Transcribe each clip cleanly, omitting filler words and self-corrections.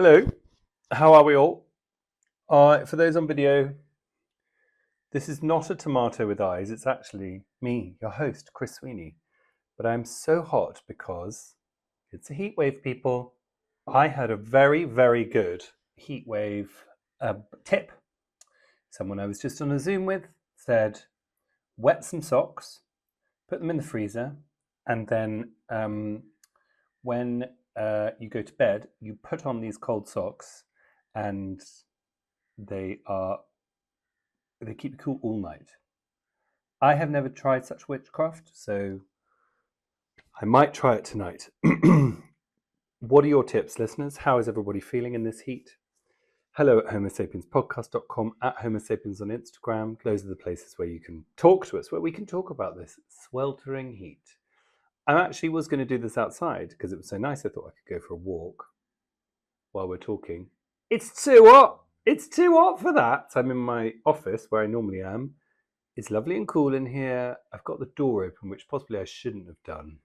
Hello, how are we all? For those on video, this is not a tomato with eyes, it's actually me, your host, Chris Sweeney. But I'm so hot because it's a heat wave, people. I had a very, very good heat wave tip. Someone I was just on a Zoom with said, wet some socks, put them in the freezer, and then when you go to bed, you put on these cold socks and they keep you cool all night. I have never tried such witchcraft, so I might try it tonight. What are your tips, listeners? How is everybody feeling in this heat? Hello at homosapienspodcast.com, at homosapiens on Instagram. Those are the places where you can talk to us, where we can talk about this sweltering heat. I actually was going to do this outside because it was so nice. I thought I could go for a walk while we're talking. It's too hot. It's too hot for that. So I'm in my office where I normally am. It's lovely and cool in here. I've got the door open, which possibly I shouldn't have done.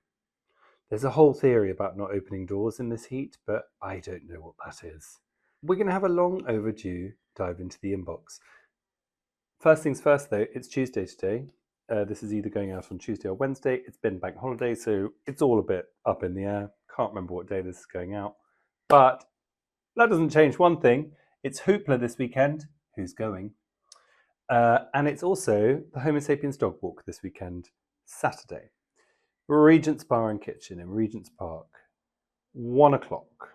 There's a whole theory about not opening doors in this heat, but I don't know what that is. We're going to have a long overdue dive into the inbox. First things first, though, it's Tuesday today. This is either going out on Tuesday or Wednesday. It's been bank holiday, so it's all a bit up in the air. Can't remember what day this is going out. But that doesn't change one thing. It's Hoopla this weekend. Who's going? And it's also the Homo Sapiens Dog Walk this weekend, Saturday. Regent's Bar and Kitchen in Regent's Park, 1 o'clock.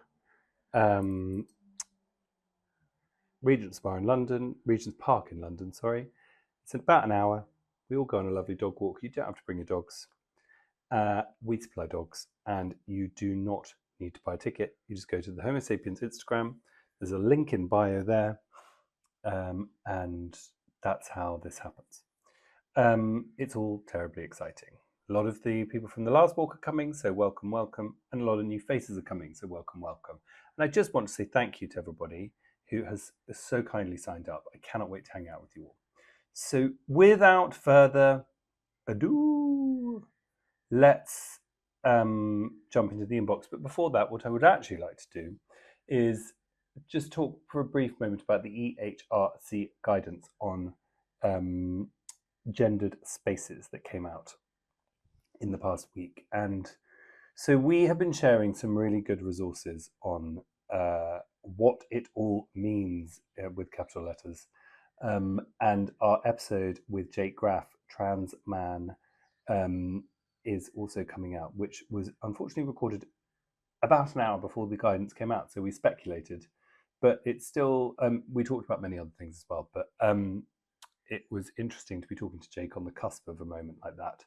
Regent's Bar in London, Regent's Park in London, sorry. It's about an hour. We all go on a lovely dog walk. You don't have to bring your dogs. We supply dogs, and you do not need to buy a ticket. You just go to the Homo Sapiens Instagram. There's a link in bio there, and that's how this happens. It's all terribly exciting. A lot of the people from the last walk are coming, so welcome, welcome. And a lot of new faces are coming, so welcome, welcome. And I just want to say thank you to everybody who has so kindly signed up. I cannot wait to hang out with you all. So without further ado, let's jump into the inbox. But before that, what I would actually like to do is just talk for a brief moment about the EHRC guidance on gendered spaces that came out in the past week. And so we have been sharing some really good resources on what it all means with capital letters. And our episode with Jake Graff, Trans Man, is also coming out, which was unfortunately recorded about an hour before the guidance came out. So we speculated, but it's still, we talked about many other things as well, but it was interesting to be talking to Jake on the cusp of a moment like that.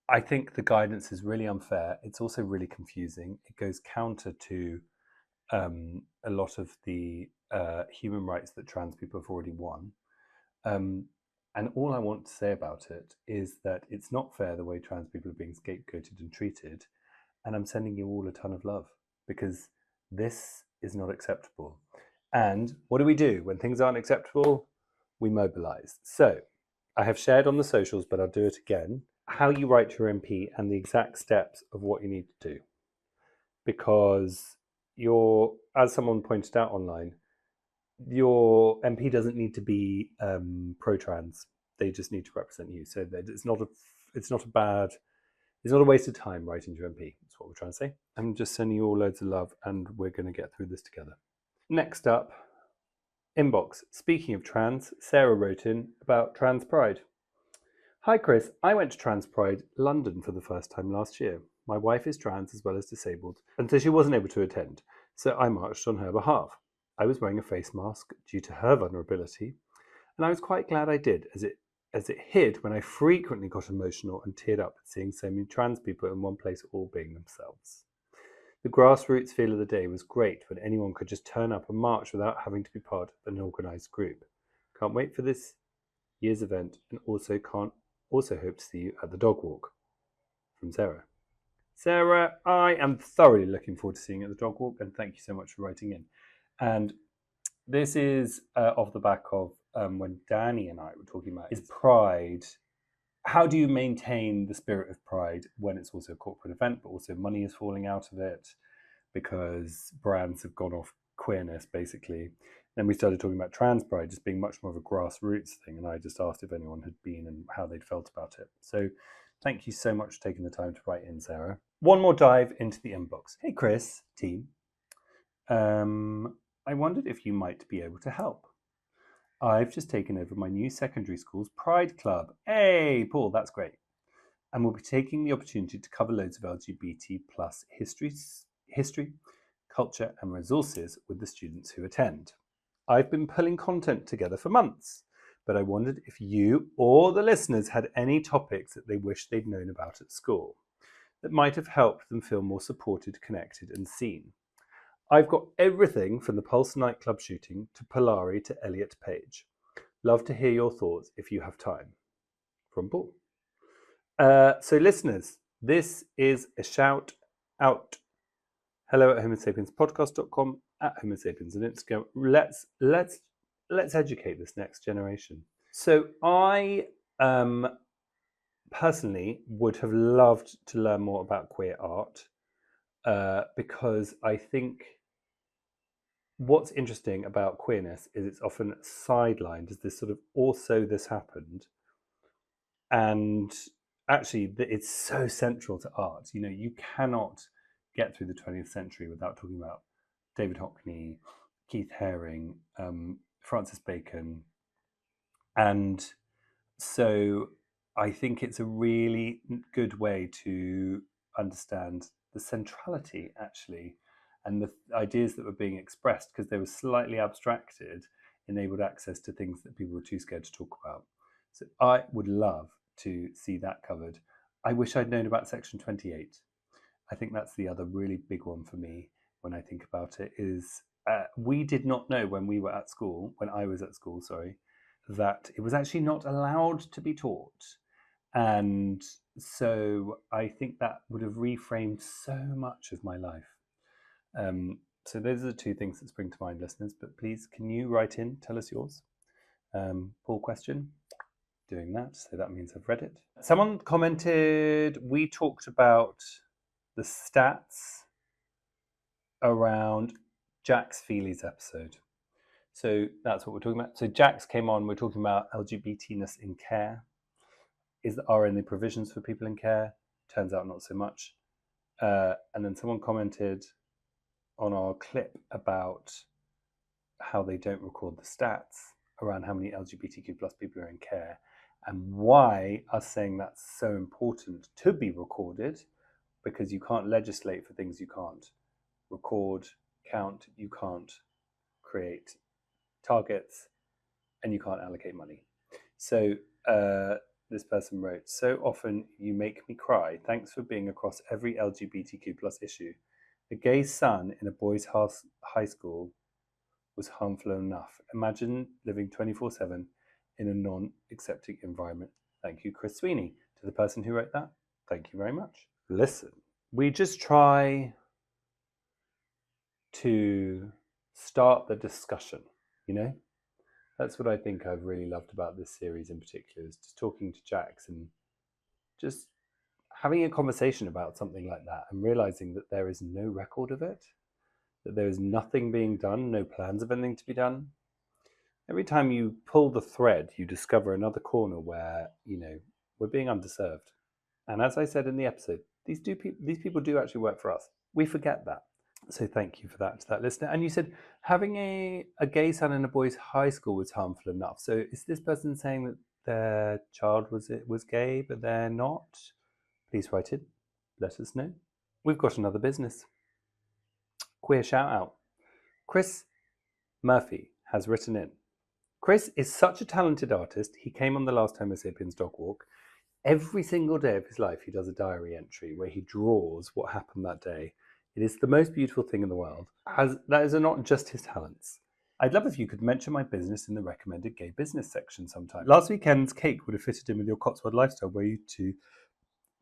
I think the guidance is really unfair. It's also really confusing. It goes counter to a lot of the human rights that trans people have already won. And all I want to say about it is that it's not fair the way trans people are being scapegoated and treated. And I'm sending you all a ton of love because this is not acceptable. And what do we do when things aren't acceptable? We mobilize. So I have shared on the socials, but I'll do it again, how you write to your MP and the exact steps of what you need to do. Because as someone pointed out online, your MP doesn't need to be pro-trans. They just need to represent you. So that it's not a waste of time writing to your MP. That's what we're trying to say. I'm just sending you all loads of love, and we're going to get through this together. Next up, inbox. Speaking of trans, Sarah wrote in about Trans Pride. Hi Chris, I went to Trans Pride London for the first time last year. My wife is trans as well as disabled, and so she wasn't able to attend, so I marched on her behalf. I was wearing a face mask due to her vulnerability, and I was quite glad I did, as it hid when I frequently got emotional and teared up at seeing so many trans people in one place all being themselves. The grassroots feel of the day was great when anyone could just turn up and march without having to be part of an organised group. Can't wait for this year's event, and also hope to see you at the dog walk. From Sarah. Sarah, I am thoroughly looking forward to seeing you at the dog walk, and thank you so much for writing in. And this is off the back of when Danny and I were talking about is Pride. How do you maintain the spirit of Pride when it's also a corporate event, but also money is falling out of it? because brands have gone off queerness, basically. Then we started talking about trans pride just being much more of a grassroots thing, and I just asked if anyone had been and how they'd felt about it. So thank you so much for taking the time to write in, Sarah. One more dive into the inbox. Hey, Chris, team. I wondered if you might be able to help. I've just taken over my new secondary school's Pride Club. Hey, Paul, that's great. And we'll be taking the opportunity to cover loads of LGBT plus history, culture, and resources with the students who attend. I've been pulling content together for months, but I wondered if you or the listeners had any topics that they wish they'd known about at school that might have helped them feel more supported, connected, and seen. I've got everything from the Pulse nightclub shooting to Polari to Elliot Page. Love to hear your thoughts if you have time. From Paul. So listeners, this is a shout out. Hello at homosapienspodcast.com, at homosapiens on Instagram. Let's educate this next generation. So I personally would have loved to learn more about queer art because I think what's interesting about queerness is it's often sidelined as this sort of also this happened, and actually it's so central to art. You know, you cannot get through the 20th century without talking about David Hockney, Keith Haring, Francis Bacon, and so I think it's a really good way to understand the centrality, actually, and the ideas that were being expressed, because they were slightly abstracted, enabled access to things that people were too scared to talk about. So I would love to see that covered. I wish I'd known about Section 28. I think that's the other really big one for me when I think about it, is we did not know when we were at school, when I was at school, sorry, that it was actually not allowed to be taught. And so I think that would have reframed so much of my life. So those are the two things that spring to mind, listeners. But please, can you write in, tell us yours? Paul question, doing that. So that means I've read it. Someone commented, we talked about the stats around Jax Feely's episode. So that's what we're talking about. So Jax came on, we're talking about LGBTness in care. Are any provisions for people in care? Turns out not so much. And then someone commented on our clip about how they don't record the stats around how many LGBTQ plus people are in care, and why us saying that's so important to be recorded, because you can't legislate for things you can't record, count, you can't create targets, and you can't allocate money. So this person wrote, so often you make me cry. Thanks for being across every LGBTQ plus issue. A gay son in a boys' high school was harmful enough. Imagine living 24/7 in a non-accepting environment. Thank you, Chris Sweeney. To the person who wrote that, thank you very much. Listen, we just try to start the discussion, you know? That's what I think I've really loved about this series in particular, is just talking to Jax and just having a conversation about something like that and realizing that there is no record of it, that there is nothing being done, no plans of anything to be done. Every time you pull the thread, you discover another corner where, you know, we're being underserved. And as I said in the episode, these people do actually work for us. We forget that. So thank you for that to that listener. And you said having a gay son in a boys' high school was harmful enough. So is this person saying that their child was gay, but they're not? Please write in. Let us know. We've got another business. Queer shout out. Chris Murphy has written in. Chris is such a talented artist. He came on the last Homo Sapiens dog walk. Every single day of his life, he does a diary entry where he draws what happened that day. It is the most beautiful thing in the world. That is not just his talents. I'd love if you could mention my business in the recommended gay business section sometime. Last weekend's cake would have fitted in with your Cotswold lifestyle, where you to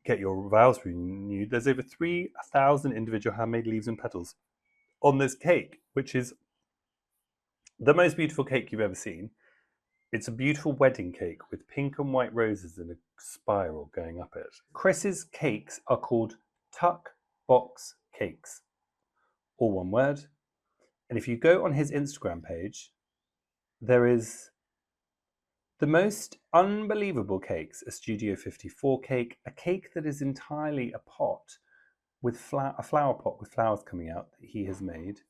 get your vows renewed. There's over 3,000 individual handmade leaves and petals on this cake, which is the most beautiful cake you've ever seen. It's a beautiful wedding cake with pink and white roses in a spiral going up it. Chris's cakes are called Tuck Box Cakes. all one word. And if you go on his Instagram page, there is the most unbelievable cakes, a Studio 54 cake, a cake that is entirely a pot with a flower pot with flowers coming out that he has made.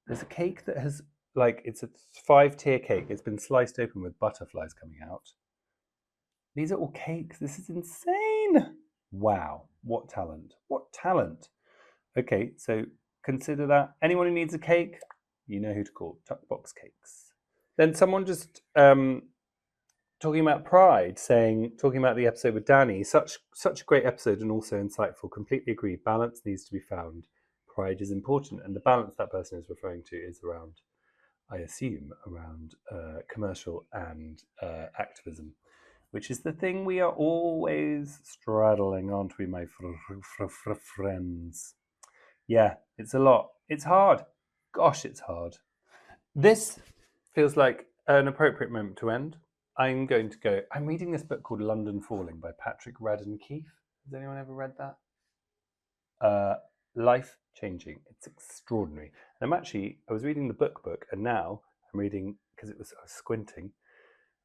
There's a cake that has, it's a 5-tier cake. It's been sliced open with butterflies coming out. These are all cakes. This is insane. Wow, what talent. What talent. Okay, so consider that. Anyone who needs a cake, you know who to call. Tuckbox Cakes. Then someone just talking about pride, talking about the episode with Danny, such a great episode and also insightful. Completely agree. Balance needs to be found. Pride is important, and the balance that person is referring to is around, I assume, around commercial and activism, which is the thing we are always straddling, aren't we, my friends? Yeah, it's a lot. It's hard. Gosh, it's hard. This feels like an appropriate moment to end. I'm reading this book called London Falling by Patrick Radden Keefe. Has anyone ever read that? Life-changing. It's extraordinary. And I was reading the book, and now I'm reading, because I was squinting,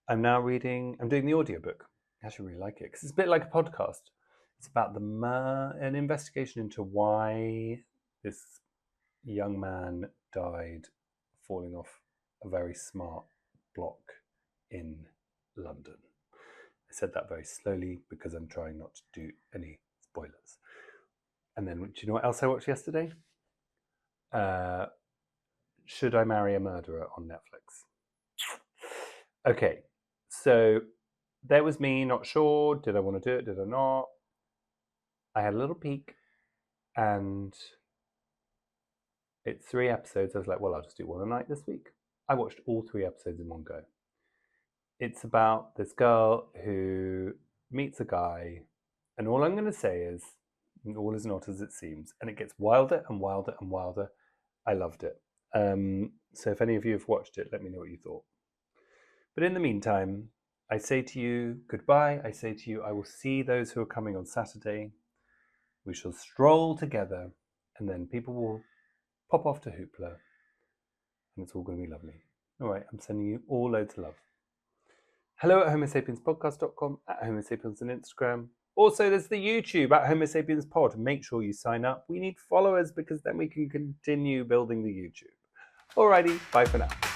I'm doing the audiobook. I actually really like it, because it's a bit like a podcast. It's about an investigation into why this young man died falling off a very smart block in London. I said that very slowly because I'm trying not to do any spoilers. And then, do you know what else I watched yesterday? Should I Marry a Murderer on Netflix? Okay, so there was me, not sure. Did I want to do it? Did I not? I had a little peek, and it's 3 episodes. I was like, well, I'll just do one a night this week. I watched all 3 episodes in one go. It's about this girl who meets a guy, and all I'm going to say is, all is not as it seems, and it gets wilder and wilder and wilder. I loved it. So if any of you have watched it, let me know what you thought. But in the meantime, I say to you goodbye. I say to you, I will see those who are coming on Saturday. We shall stroll together, and then people will pop off to Hoopla, and it's all going to be lovely. All right, I'm sending you all loads of love. Hello at homosapienspodcast.com, at homosapiens on Instagram. Also, there's the YouTube at homosapienspod. Make sure you sign up. We need followers because then we can continue building the YouTube. Alrighty, bye for now.